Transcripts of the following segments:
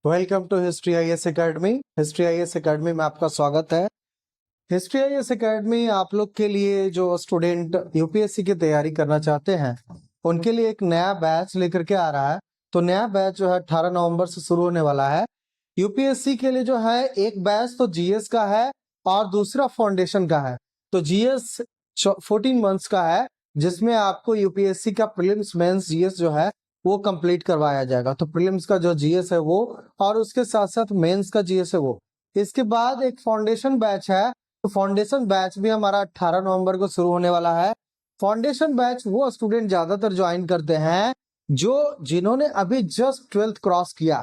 Welcome to history IAS academy. History IAS academy में आपका स्वागत है। हिस्ट्री आईएएस एकेडमी आप लोग के लिए जो स्टूडेंट यूपीएससी की तैयारी करना चाहते हैं उनके लिए एक नया बैच लेकर के आ रहा है। तो नया बैच जो है 18 नवंबर से शुरू होने वाला है। यूपीएससी के लिए जो है एक बैच तो जीएस का है और दूसरा फाउंडेशन का है। तो जीएस 14 मंथ्स का है जिसमें आपको यूपीएससी का प्रीलिम्स मेंस जीएस जो है वो कंप्लीट करवाया जाएगा। तो प्रीलिम्स का जो जीएस है वो और उसके साथ साथ मेंस का जीएस है वो। इसके बाद एक फाउंडेशन बैच है। तो फाउंडेशन बैच भी हमारा 18 नवंबर को शुरू होने वाला है। फाउंडेशन बैच वो स्टूडेंट ज्यादातर ज्वाइन करते हैं जिन्होंने अभी जस्ट 12th क्रॉस किया।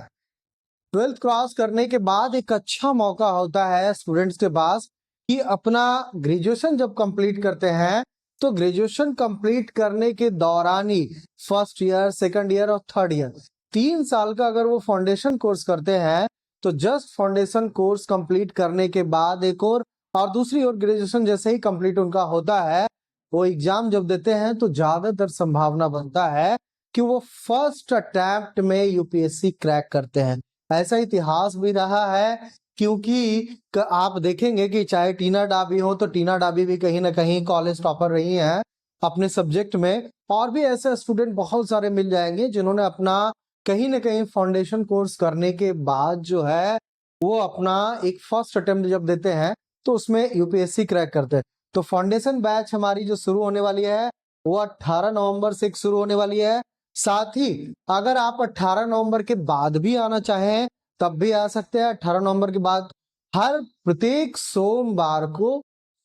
12th क्रॉस करने के बाद एक अच्छा मौका होता है स्टूडेंट्स के पास कि अपना ग्रेजुएशन जब कंप्लीट करते हैं तो ग्रेजुएशन कंप्लीट करने के दौरान ही फर्स्ट ईयर, सेकंड ईयर और थर्ड ईयर 3 साल का अगर वो फाउंडेशन कोर्स करते हैं तो जस्ट फाउंडेशन कोर्स कंप्लीट करने के बाद एक और दूसरी ओर ग्रेजुएशन जैसे ही कंप्लीट उनका होता है वो एग्जाम जब देते हैं तो ज्यादातर संभावना बनता है कि वो फर्स्ट अटेम्प्ट में यूपीएससी क्रैक करते हैं। ऐसा इतिहास भी रहा है क्योंकि आप देखेंगे कि चाहे टीना डाबी हो तो टीना डाबी भी कहीं ना कहीं कॉलेज टॉपर रही हैं अपने सब्जेक्ट में, और भी ऐसे स्टूडेंट बहुत सारे मिल जाएंगे जिन्होंने अपना कहीं ना कहीं फाउंडेशन कोर्स करने के बाद जो है वो अपना एक फर्स्ट अटेम्प्ट जब देते हैं तो उसमें यूपीएससी क्रैक करते हैं। तो फाउंडेशन बैच हमारी जो शुरू होने वाली है वो 18 नवंबर से शुरू होने वाली है। साथ ही अगर आप 18 नवंबर के बाद भी आना चाहें तब भी आ सकते हैं। 18 नवंबर के बाद हर प्रत्येक सोमवार को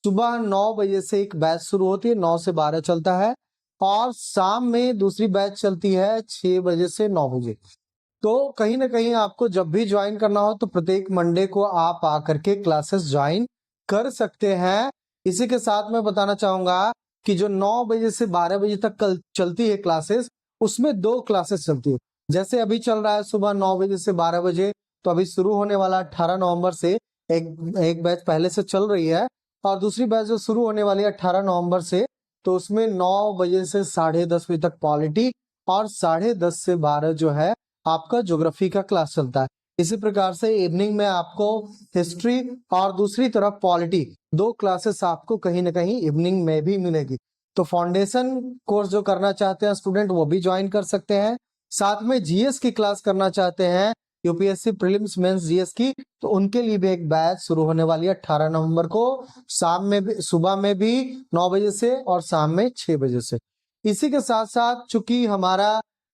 सुबह 9 बजे से एक बैच शुरू होती है, 9 से 12 चलता है, और शाम में दूसरी बैच चलती है 6 बजे से 9 बजे। तो कहीं ना कहीं आपको जब भी ज्वाइन करना हो तो प्रत्येक मंडे को आप आकर के क्लासेस ज्वाइन कर सकते हैं। इसी के साथ मैं बताना चाहूंगा कि जो 9 बजे से 12 बजे तक कल चलती है क्लासेस उसमें 2 क्लासेस चलती है। जैसे अभी चल रहा है सुबह 9 बजे से 12 बजे, तो अभी शुरू होने वाला 18 नवंबर से एक बैच पहले से चल रही है और दूसरी बैच जो शुरू होने वाली है 18 नवंबर से, तो उसमें 9 बजे से 10:30 बजे तक पॉलिटी और 10:30 से 12 जो है आपका ज्योग्राफी का क्लास चलता है। इसी प्रकार से इवनिंग में आपको हिस्ट्री और दूसरी तरफ पॉलिटी 2 क्लासेस आपको कहीं ना कहीं इवनिंग में भी मिलेगी। तो फाउंडेशन कोर्स जो करना चाहते हैं स्टूडेंट वो भी ज्वाइन कर सकते हैं। साथ में जीएस की क्लास करना चाहते हैं यूपीएससी प्रीलिम्स मेंस जीएस की, तो उनके लिए भी एक बैच शुरू होने वाली है 18 नवंबर को, शाम में भी, सुबह में भी 9 बजे से और शाम में 6 बजे से। इसी के साथ साथ चूंकि हमारा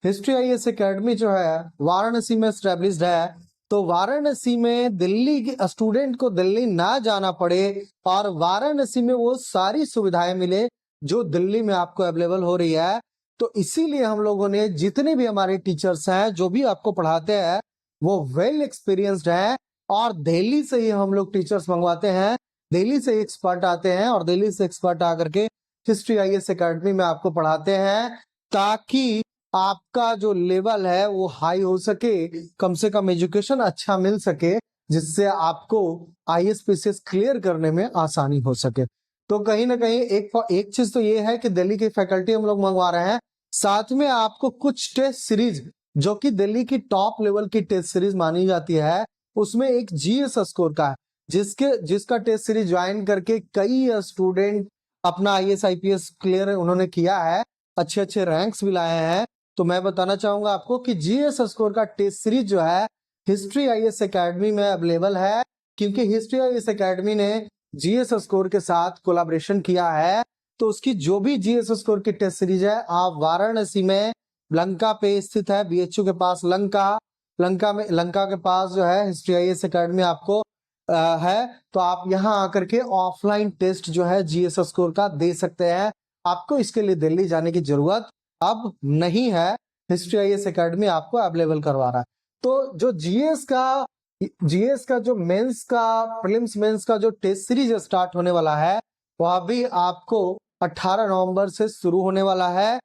हिस्ट्री आईएएस एकेडमी जो है वाराणसी में स्टैब्लिश्ड है, तो वाराणसी में दिल्ली के स्टूडेंट को दिल्ली ना जाना पड़े और वाराणसी में वो सारी सुविधाएं मिले जो दिल्ली में आपको अवेलेबल हो रही है। तो इसीलिए हम लोगों ने जितने भी हमारे टीचर्स हैं जो भी आपको पढ़ाते हैं वो वेल एक्सपीरियंस्ड है और दिल्ली से ही हम लोग टीचर्स मंगवाते हैं। दिल्ली से एक्सपर्ट आते हैं और दिल्ली से एक्सपर्ट आकर के हिस्ट्री आईएएस एकेडमी में आपको पढ़ाते हैं ताकि आपका जो लेवल है वो हाई हो सके, कम से कम एजुकेशन अच्छा मिल सके जिससे आपको आईएएस पीसीएस क्लियर करने में आसानी हो सके। तो कहीं ना कहीं एक चीज तो ये है कि दिल्ली की फैकल्टी हम लोग मंगवा रहे हैं, साथ में आपको कुछ टेस्ट सीरीज जो कि दिल्ली की टॉप लेवल की टेस्ट सीरीज मानी जाती है उसमें एक जीएस स्कोर का है जिसका टेस्ट सीरीज ज्वाइन करके कई स्टूडेंट अपना आईएएस आईपीएस क्लियर उन्होंने किया है, अच्छे अच्छे रैंक्स भी लाए हैं। तो मैं बताना चाहूंगा आपको कि जीएस स्कोर का टेस्ट सीरीज जो है हिस्ट्री आईएएस एकेडमी में अवेलेबल है, क्योंकि हिस्ट्री आईएएस एकेडमी ने जीएस स्कोर के साथ कोलैबोरेशन किया है। तो उसकी जो भी जीएस स्कोर की टेस्ट सीरीज है आप वाराणसी में लंका पे स्थित है, बीएचयू के पास लंका के पास जो है हिस्ट्री आईएएस एकेडमी आपको है, तो आप यहाँ आकर के ऑफलाइन टेस्ट जो है जीएस स्कोर का दे सकते हैं। आपको इसके लिए दिल्ली जाने की जरूरत अब नहीं है, हिस्ट्री आईएएस एकेडमी आपको अवेलेबल करवा रहा है। तो जो जीएस का जो मेंस का प्रीलिम्स मेंस का जो टेस्ट सीरीज स्टार्ट होने वाला है वह भी आपको 18 नवंबर से शुरू होने वाला है।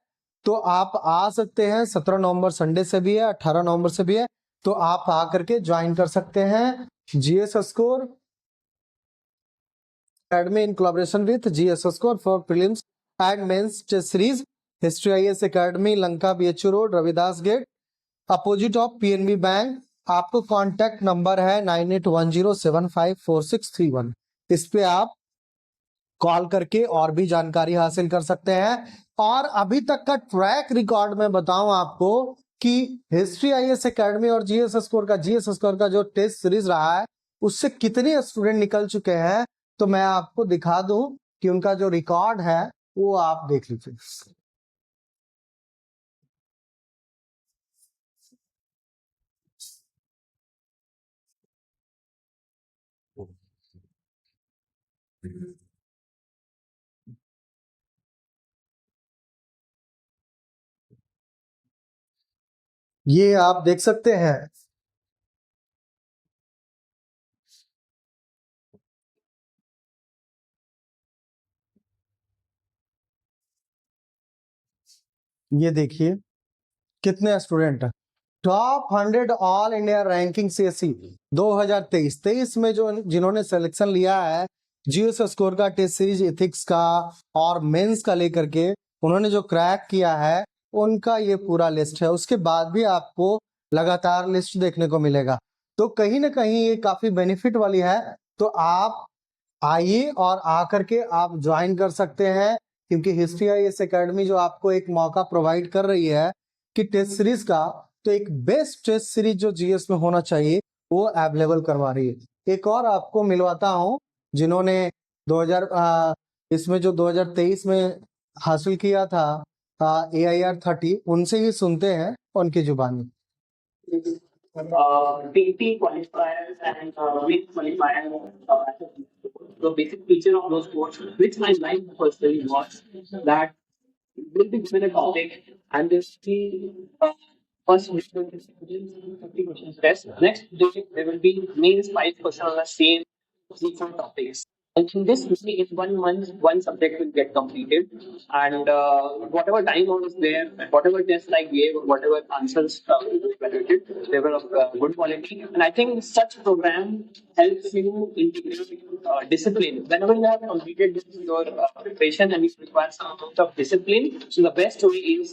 तो आप आ सकते हैं, 17 नवंबर संडे से भी है, 18 नवंबर से भी है, तो आप आकर के ज्वाइन कर सकते हैं। GS score academy in collaboration with GS score for prelims and mains test series, history IAS academy, Lanka BHU road, Ravidas gate, opposite of PNB bank, आपको कॉन्टैक्ट नंबर है 9810754631। इस पे आप कॉल करके और भी जानकारी हासिल कर सकते हैं। और अभी तक का ट्रैक रिकॉर्ड में बताऊं आपको कि हिस्ट्री आईएएस एकेडमी और जीएस स्कोर का जो टेस्ट सीरीज रहा है उससे कितने स्टूडेंट निकल चुके हैं, तो मैं आपको दिखा दूं कि उनका जो रिकॉर्ड है वो आप देख लीजिए। ये आप देख सकते हैं, ये देखिए कितने स्टूडेंट हैं। Top 100 all India ranking CSC 2023 में जो जिन्होंने सिलेक्शन लिया है जीएस स्कोर का टेस्ट सीरीज एथिक्स का और मेंस का लेकर के उन्होंने जो क्रैक किया है उनका ये पूरा लिस्ट है। उसके बाद भी आपको लगातार लिस्ट देखने को मिलेगा, तो कहीं ना कहीं ये काफी बेनिफिट वाली है। तो आप आइए और आकर के आप ज्वाइन कर सकते हैं, क्योंकि हिस्ट्री आईएएस एकेडमी जो आपको एक मौका प्रोवाइड कर रही है कि टेस्ट सीरीज का, तो एक बेस्ट टेस्ट सीरीज जो जीएस में होना चाहिए वो अवेलेबल करवा रही है। एक और आपको मिलवाता हूं, जिन्होंने 2000 इसमें जो 2023 में हासिल किया था AIR 30, उनसे ही सुनते हैं उनकी जुबानी। PT qualifiers and weight qualifier. The basic feature of those courses, which I like personally, was that will be given a topic and this will be first week will be 50 questions test. Next day there will be mains 5 questions on the same different topics. And in this really in 1 month, one subject will get completed, and whatever time I was there, and whatever test I gave, whatever answers evaluated, they were of good quality. And I think such program helps you integrate discipline. Whenever you have completed your preparation and you require some amount of discipline, so the best way is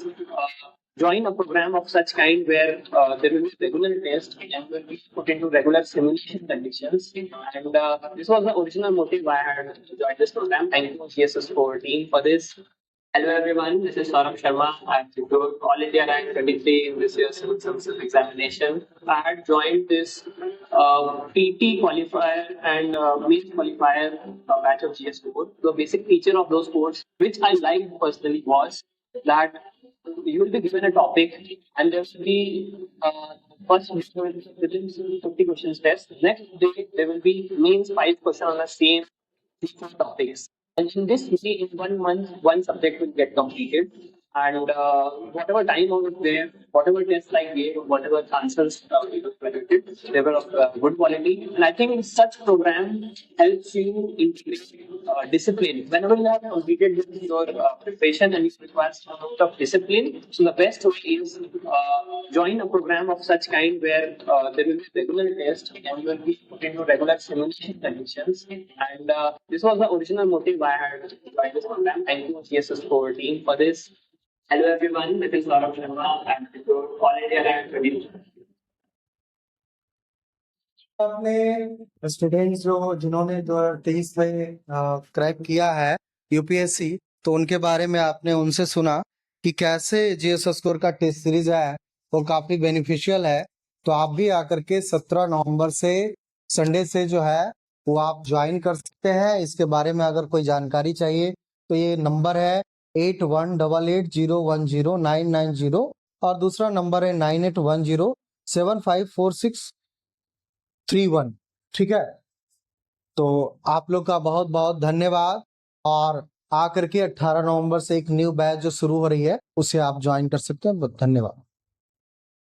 join a program of such kind where there will be regular test and will be put into regular simulation conditions. And this was the original motive why I had joined this program. Thank you, GSS Core team, for this. Hello everyone, this is Saurabh Sharma. I secured All India Rank 23 in this year's civil services examination. I had joined this PT qualifier and mains qualifier batch of GS Core. The basic feature of those courses, which I liked personally, was that you will be given a topic and there will be first within 50 questions test. Next day there will be mains 5 questions on the same different topics. And in this really in 1 month, one subject will get completed. And whatever time I was there, whatever tests I gave, whatever answers evaluated, they were of good quality. And I think such program helps you integrate discipline. Whenever you have completed your preparation and you require some amount of discipline, so the best way is join a program of such kind where there will be regular test and you will be put into regular simulation conditions. And this was the original motive why I had joined this program. Thank you, GSS Core team, for this. Hello everyone, this is Saurabh Sharma. I'm secured All India Rank 23. अपने students जो जिन्होंने 2023 में crack किया है UPSC, तो उनके बारे में आपने उनसे सुना कि कैसे जीएस स्कोर का टेस्ट सीरीज है वो काफी बेनिफिशियल है। तो आप भी आकर के 17 नवंबर से संडे से जो है वो आप ज्वाइन कर सकते हैं। इसके बारे में अगर कोई जानकारी चाहिए तो ये नंबर है 8188010990 और दूसरा नंबर है 9810754631। ठीक है, तो आप लोग का बहुत बहुत धन्यवाद। और आकर के 18 नवंबर से एक न्यू बैच जो शुरू हो रही है उसे आप ज्वाइन कर सकते हैं। धन्यवाद।